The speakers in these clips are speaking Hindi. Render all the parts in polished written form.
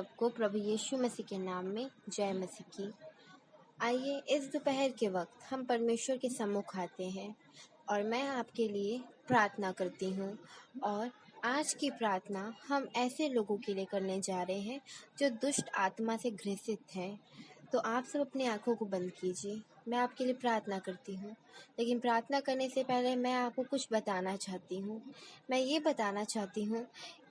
सबको प्रभु यीशु मसीह के नाम में जय मसीह की। आइए इस दोपहर के वक्त हम परमेश्वर के सम्मुख आते हैं और मैं आपके लिए प्रार्थना करती हूँ। और आज की प्रार्थना हम ऐसे लोगों के लिए करने जा रहे हैं जो दुष्ट आत्मा से ग्रसित हैं। तो आप सब अपनी आंखों को बंद कीजिए, मैं आपके लिए प्रार्थना करती हूँ। लेकिन प्रार्थना करने से पहले मैं आपको कुछ बताना चाहती हूँ। मैं ये बताना चाहती हूँ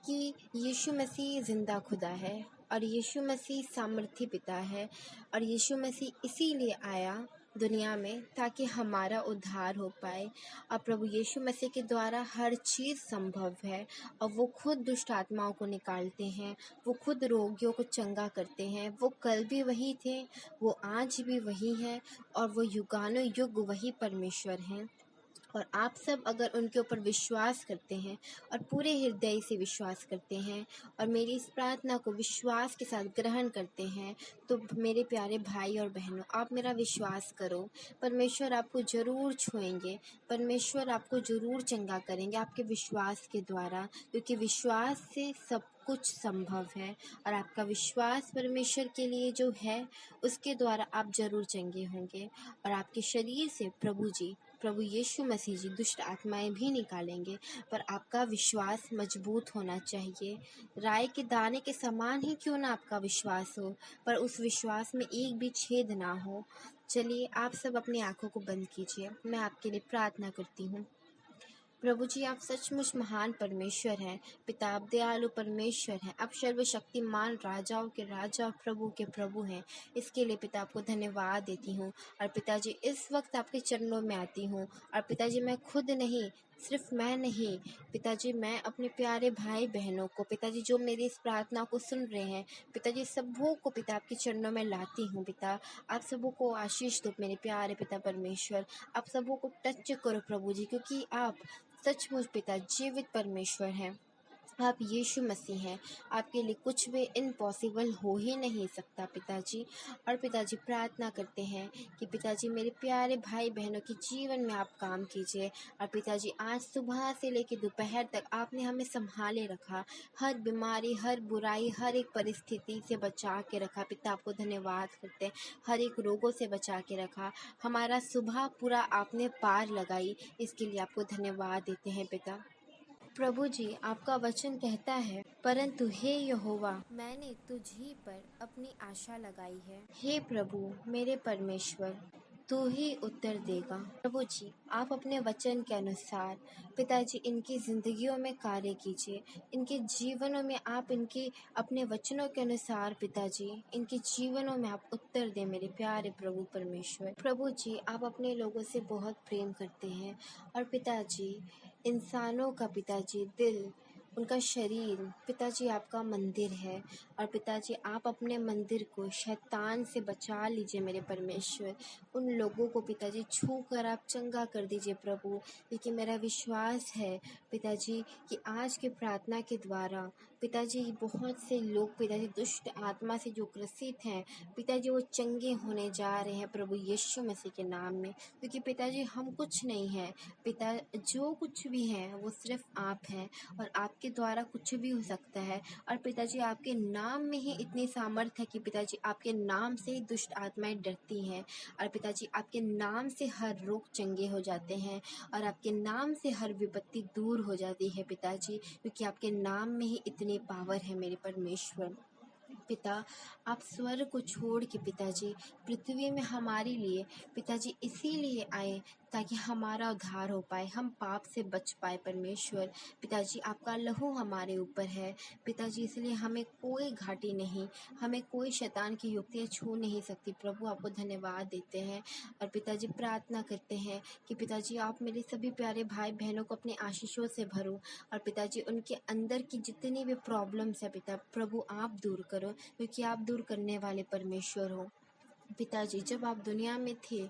कि यीशु मसीह जिंदा खुदा है और यीशु मसीह सामर्थी पिता है और यीशु मसीह इसीलिए आया दुनिया में ताकि हमारा उद्धार हो पाए। और प्रभु यीशु मसीह के द्वारा हर चीज़ संभव है और वो खुद दुष्ट आत्माओं को निकालते हैं, वो खुद रोगियों को चंगा करते हैं। वो कल भी वही थे, वो आज भी वही हैं और वो युगानुयुग वही परमेश्वर हैं। और आप सब अगर उनके ऊपर विश्वास करते हैं और पूरे हृदय से विश्वास करते हैं और मेरी इस प्रार्थना को विश्वास के साथ ग्रहण करते हैं, तो मेरे प्यारे भाई और बहनों, आप मेरा विश्वास करो, परमेश्वर आपको ज़रूर छुएंगे, परमेश्वर आपको ज़रूर चंगा करेंगे आपके विश्वास के द्वारा, क्योंकि विश्वास से सब कुछ संभव है। और आपका विश्वास परमेश्वर के लिए जो है उसके द्वारा आप जरूर चंगे होंगे और आपके शरीर से प्रभु यीशु मसीह जी दुष्ट आत्माएं भी निकालेंगे। पर आपका विश्वास मजबूत होना चाहिए। राई के दाने के समान ही क्यों ना आपका विश्वास हो, पर उस विश्वास में एक भी छेद ना हो। चलिए आप सब अपनी आंखों को बंद कीजिए, मैं आपके लिए प्रार्थना करती हूँ। प्रभु जी, आप सचमुच महान परमेश्वर हैं, पिता आप दयालु परमेश्वर हैं, आप सर्वशक्तिमान राजाओं के राजा प्रभु के प्रभु हैं। इसके लिए पिता आपको धन्यवाद देती हूँ। और पिताजी इस वक्त आपके चरणों में आती हूँ। और पिताजी मैं खुद नहीं, सिर्फ मैं नहीं पिताजी, मैं अपने प्यारे भाई बहनों को पिताजी जो मेरी इस प्रार्थना को सुन रहे हैं पिताजी, सबों को पिता आपके चरणों में लाती हूँ। पिता आप सबों को आशीष दो मेरे प्यारे पिता परमेश्वर, आप सबों को टच करो प्रभु जी, क्योंकि आप सचमुच पिता जीवित परमेश्वर हैं। आप यीशु मसीह हैं, आपके लिए कुछ भी इम्पॉसिबल हो ही नहीं सकता पिताजी। और पिताजी प्रार्थना करते हैं कि पिताजी मेरे प्यारे भाई बहनों के जीवन में आप काम कीजिए। और पिताजी आज सुबह से लेकर दोपहर तक आपने हमें संभाले रखा, हर बीमारी, हर बुराई, हर एक परिस्थिति से बचा के रखा। पिता आपको धन्यवाद करते हैं, हर एक रोगों से बचा के रखा, हमारा सुबह पूरा आपने पार लगाई, इसके लिए आपको धन्यवाद देते हैं पिता। प्रभु जी आपका वचन कहता है, परंतु हे यहोवा मैंने तुझ ही पर अपनी आशा लगाई है। हे प्रभु मेरे परमेश्वर तू ही उत्तर देगा। प्रभु जी आप अपने वचन के अनुसार पिताजी इनकी जिंदगियों में कार्य कीजिए, इनके जीवनों में आप इनके अपने वचनों के अनुसार पिताजी इनके जीवनों में आप उत्तर दें मेरे प्यारे प्रभु परमेश्वर। प्रभु जी आप अपने लोगों से बहुत प्रेम करते हैं और पिताजी इंसानों का पिताजी दिल, उनका शरीर पिताजी आपका मंदिर है। और पिताजी आप अपने मंदिर को शैतान से बचा लीजिए मेरे परमेश्वर। उन लोगों को पिताजी छू कर आप चंगा कर दीजिए प्रभु, क्योंकि मेरा विश्वास है पिताजी कि आज के प्रार्थना के द्वारा पिताजी बहुत से लोग पिताजी दुष्ट आत्मा से जो ग्रसित हैं पिताजी वो चंगे होने जा रहे हैं प्रभु यीशु मसीह के नाम में। क्योंकि पिताजी हम कुछ नहीं हैं पिता, जो कुछ भी है वो सिर्फ आप हैं और आपके द्वारा कुछ भी हो सकता है। और पिताजी आपके नाम में ही इतनी सामर्थ है कि पिताजी आपके नाम से ही दुष्ट आत्माएं डरती हैं। और पिताजी आपके नाम से हर रोग चंगे हो जाते हैं और आपके नाम से हर विपत्ति दूर हो जाती है पिताजी, क्योंकि आपके नाम में ही इतनी पावर है मेरे परमेश्वर। पिता आप स्वर्ग को छोड़ के पिताजी पृथ्वी में हमारे लिए पिताजी इसीलिए आए ताकि हमारा उद्धार हो पाए, हम पाप से बच पाए परमेश्वर। पिताजी आपका लहू हमारे ऊपर है पिताजी, इसलिए हमें कोई घाटी नहीं, हमें कोई शैतान की युक्तियाँ छू नहीं सकती। प्रभु आपको धन्यवाद देते हैं और पिताजी प्रार्थना करते हैं कि पिताजी आप मेरे सभी प्यारे भाई बहनों को अपने आशीषों से भरो और पिताजी उनके अंदर की जितनी भी प्रॉब्लम्स है पिता प्रभु आप दूर करो, क्योंकि आप दूर करने वाले परमेश्वर हो। पिताजी जब आप दुनिया में थे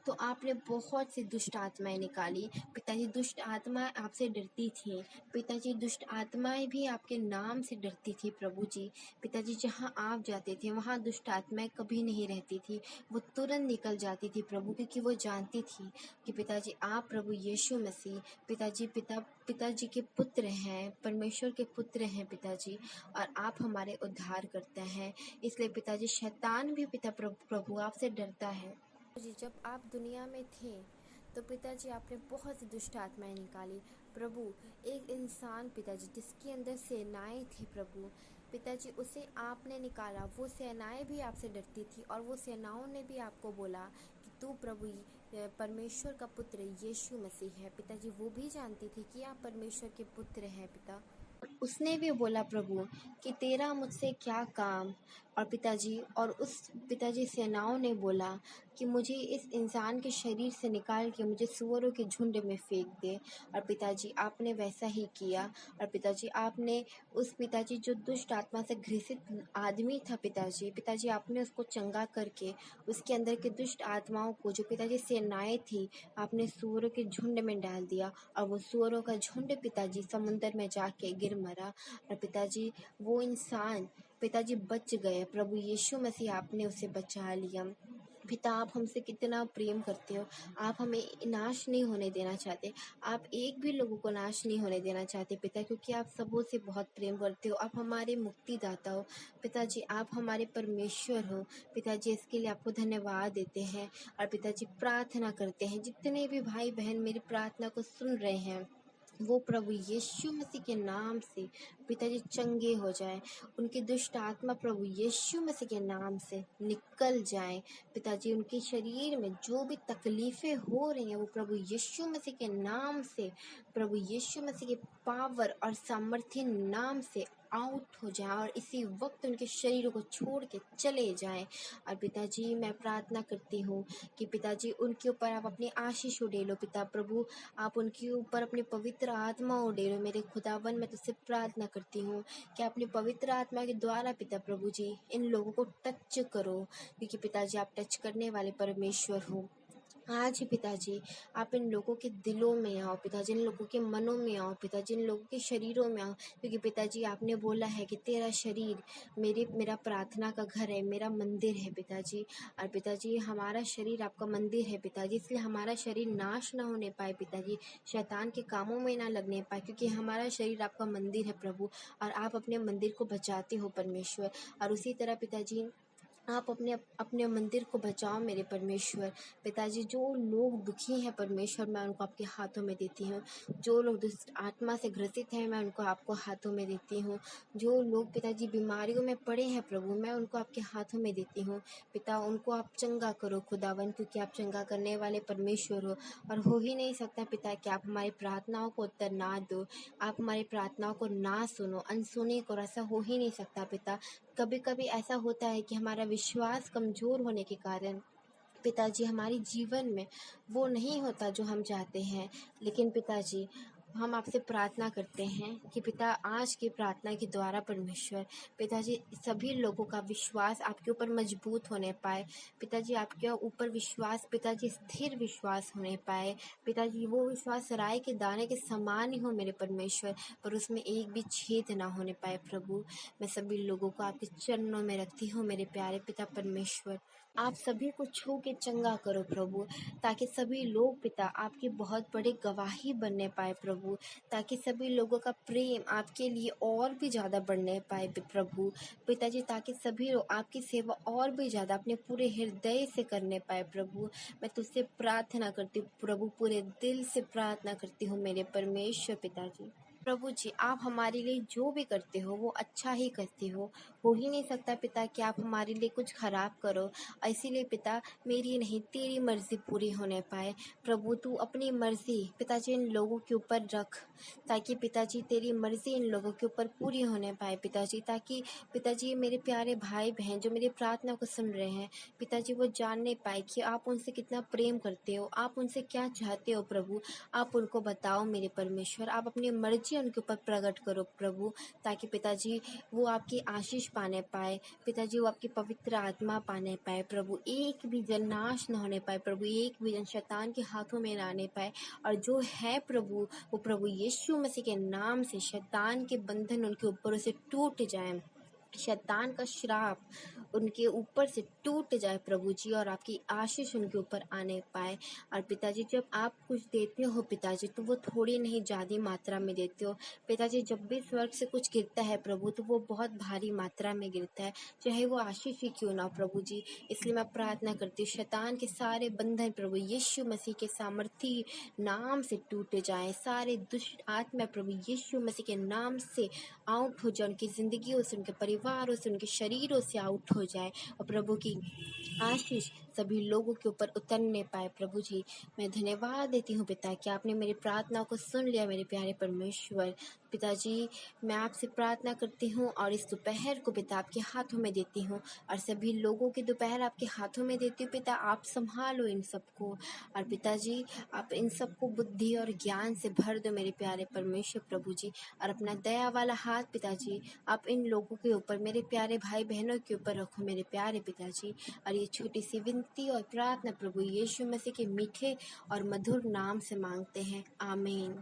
तो आपने बहुत सी दुष्ट आत्माएं निकाली पिताजी, दुष्ट आत्माएं आपसे डरती थी पिताजी, दुष्ट आत्माएं भी आपके नाम से डरती थी प्रभु जी। पिताजी जहां आप जाते थे वहां दुष्ट आत्माएं कभी नहीं रहती थी, वो तुरंत निकल जाती थी प्रभु, क्योंकि वो जानती थी कि पिताजी आप प्रभु यीशु मसीह पिताजी पिता पिताजी के पुत्र हैं, परमेश्वर के पुत्र हैं पिताजी, और आप हमारे उद्धार करते हैं। इसलिए पिताजी शैतान भी प्रभु आपसे डरता है। जी जब आप दुनिया में थे तो पिताजी आपने बहुत सी दुष्ट आत्माएं निकाली प्रभु। एक इंसान पिताजी जिसके अंदर सेनाएं थी प्रभु, पिताजी उसे आपने निकाला। वो सेनाएं भी आपसे डरती थी और वो सेनाओं ने भी आपको बोला कि तू प्रभु परमेश्वर का पुत्र यीशु मसीह है। पिताजी वो भी जानती थी कि आप परमेश्वर के पुत्र हैं पिता। उसने भी बोला प्रभु कि तेरा मुझसे क्या काम। और पिताजी सेनाओं ने बोला कि मुझे इस इंसान के शरीर से निकाल के मुझे सूअरों के झुंड में फेंक दे। और पिताजी आपने वैसा ही किया। और पिताजी आपने पिताजी जो दुष्ट आत्मा से ग्रसित आदमी था पिताजी आपने उसको चंगा करके उसके अंदर के दुष्ट आत्माओं को जो पिताजी सेनाएं थी आपने सूअरों के झुंड में डाल दिया। और वो सूअरों का झुंड पिताजी समुंदर में जाके गिर मरा। और पिताजी वो इंसान पिताजी बच गए। प्रभु यीशु मसीह आपने उसे बचा लिया। पिता आप हमसे कितना प्रेम करते हो। आप हमें नाश नहीं होने देना चाहते। आप एक भी लोगों को नाश नहीं होने देना चाहते पिता, क्योंकि आप सबों से बहुत प्रेम करते हो। आप हमारे मुक्तिदाता हो पिताजी, आप हमारे परमेश्वर हो पिताजी। इसके लिए आपको धन्यवाद देते हैं। और पिताजी प्रार्थना करते हैं जितने भी भाई बहन मेरी प्रार्थना को सुन रहे हैं वो प्रभु यीशु मसीह के नाम से पिताजी चंगे हो जाए। उनकी दुष्ट आत्मा प्रभु यीशु मसीह के नाम से निकल जाए पिताजी। उनके शरीर में जो भी तकलीफें हो रही हैं वो प्रभु यीशु मसीह के नाम से, प्रभु यीशु मसीह के पावर और सामर्थ्य नाम से आउट हो जाए और इसी वक्त उनके शरीरों को छोड़ के चले जाएं। और पिताजी मैं प्रार्थना करती हूँ कि पिताजी उनके ऊपर आप अपनी आशीष उड़ेलो पिता प्रभु। आप उनके ऊपर अपनी पवित्र आत्मा उड़ेलो मेरे खुदावन। मैं तुझसे प्रार्थना करती हूँ कि अपनी पवित्र आत्मा के द्वारा पिता प्रभु जी इन लोगों को टच करो, क्योंकि पिताजी आप टच करने वाले परमेश्वर हो। आज ही पिताजी आप इन लोगों के दिलों में आओ पिताजी, इन लोगों के मनों में आओ पिताजी, इन लोगों के शरीरों में आओ, क्योंकि पिताजी आपने बोला है कि तेरा शरीर मेरा प्रार्थना का घर है, मेरा मंदिर है पिताजी। और पिताजी हमारा शरीर आपका मंदिर है पिताजी, इसलिए हमारा शरीर नाश ना होने पाए पिताजी, शैतान के कामों में ना लगने पाए, क्योंकि हमारा शरीर आपका मंदिर है प्रभु। और आप अपने मंदिर को बचाते हो परमेश्वर। और उसी तरह पिताजी आप अपने अपने मंदिर को बचाओ मेरे परमेश्वर। पिताजी जो लोग दुखी हैं परमेश्वर मैं उनको आपके हाथों में देती हूँ। जो लोग दुष्ट आत्मा से ग्रसित हैं मैं उनको आपको हाथों में देती हूँ। जो लोग पिताजी बीमारियों में पड़े हैं प्रभु मैं उनको आपके हाथों में देती हूँ। पिता उनको आप चंगा करो खुदावन, क्योंकि आप चंगा करने वाले परमेश्वर हो। और हो ही नहीं सकता पिता कि आप हमारी प्रार्थनाओं को उत्तर ना दो, आप हमारी प्रार्थनाओं को ना सुनो, अनसुनी करो, ऐसा हो ही नहीं सकता पिता। कभी कभी ऐसा होता है कि हमारा विश्वास कमजोर होने के कारण पिताजी हमारे जीवन में वो नहीं होता जो हम चाहते हैं। लेकिन पिताजी हम आपसे प्रार्थना करते हैं कि पिता आज की प्रार्थना के द्वारा परमेश्वर पिताजी सभी लोगों का विश्वास आपके ऊपर मजबूत होने पाए पिताजी, आपके ऊपर विश्वास पिताजी स्थिर विश्वास होने पाए पिताजी। वो विश्वास राई के दाने के समान ही हो मेरे परमेश्वर, पर उसमें एक भी छेद ना होने पाए प्रभु। मैं सभी लोगों को आपके चरणों में रखती हूँ मेरे प्यारे पिता परमेश्वर। आप सभी को छू के चंगा करो प्रभु, ताकि सभी लोग पिता आपकी बहुत बड़ी गवाही बनने पाए प्रभु, ताकि सभी लोगों का प्रेम आपके लिए और भी ज़्यादा बढ़ने पाए प्रभु पिताजी, ताकि सभी लोग आपकी सेवा और भी ज़्यादा अपने पूरे हृदय से करने पाए प्रभु। मैं तुझसे प्रार्थना करती हूँ प्रभु, पूरे दिल से प्रार्थना करती हूँ मेरे परमेश्वर पिताजी। प्रभु जी आप हमारे लिए जो भी करते हो वो अच्छा ही करते हो ही नहीं सकता पिता कि आप हमारे लिए कुछ खराब करो। इसीलिए पिता मेरी नहीं तेरी मर्जी पूरी होने पाए प्रभु। तू अपनी मर्जी पिताजी इन लोगों के ऊपर रख, ताकि पिताजी तेरी मर्जी इन लोगों के ऊपर पूरी होने पाए पिताजी, ताकि पिताजी मेरे प्यारे भाई बहन जो मेरी प्रार्थना को सुन रहे हैं पिताजी वो जानने पाए कि आप उनसे कितना प्रेम करते हो, आप उनसे क्या चाहते हो प्रभु। आप उनको बताओ मेरे परमेश्वर, आप अपनी मर्जी उनके ऊपर प्रकट करो प्रभु, ताकि पिताजी वो आपकी आशीष पाने पाए पिताजी, वो आपकी पवित्र आत्मा पाने पाए प्रभु। एक भी जन नाश न होने पाए प्रभु, एक भी जन शैतान के हाथों में ना आने पाए। और जो है प्रभु वो प्रभु यीशु मसीह के नाम से शैतान के बंधन उनके ऊपर से टूट जाए, शैतान का श्राप उनके ऊपर से टूट जाए प्रभु जी, और आपकी आशीष उनके ऊपर आने पाए। और पिताजी जब आप कुछ देते हो पिताजी, तो वो थोड़ी नहीं ज़्यादा मात्रा में देते हो पिताजी। जब भी स्वर्ग से कुछ गिरता है प्रभु, तो वो बहुत भारी मात्रा में गिरता है, चाहे वो आशीष ही क्यों ना हो प्रभु जी। इसलिए मैं प्रार्थना करती हूँ, शैतान के सारे बंधन प्रभु यीशु मसीह के सामर्थी नाम से टूट जाएं। सारे दुष्ट आत्मा प्रभु यीशु मसीह के नाम से आउट हो जाए, उनकी ज़िंदगियों से, उनके परिवारों से, उनके शरीरों से आउट हो जाए, और प्रभु की आशीष सभी लोगों के ऊपर उतरने पाए प्रभु जी। मैं धन्यवाद देती हूँ पिता कि आपने मेरी प्रार्थना को सुन लिया मेरे प्यारे परमेश्वर। पिताजी मैं आपसे प्रार्थना करती हूँ, और इस दोपहर को पिता आपके हाथों में देती हूँ, और सभी लोगों की दोपहर आपके हाथों में देती हूँ पिता। आप संभालो इन सबको, और पिताजी आप इन सबको बुद्धि और ज्ञान से भर दो मेरे प्यारे परमेश्वर प्रभु जी। और अपना दया वाला हाथ पिताजी आप इन लोगों के ऊपर, मेरे प्यारे भाई बहनों के ऊपर रखो मेरे प्यारे पिताजी। और ये छोटी सी विनती और प्रार्थना प्रभु यीशु मसीह के मीठे और मधुर नाम से मांगते हैं, आमीन।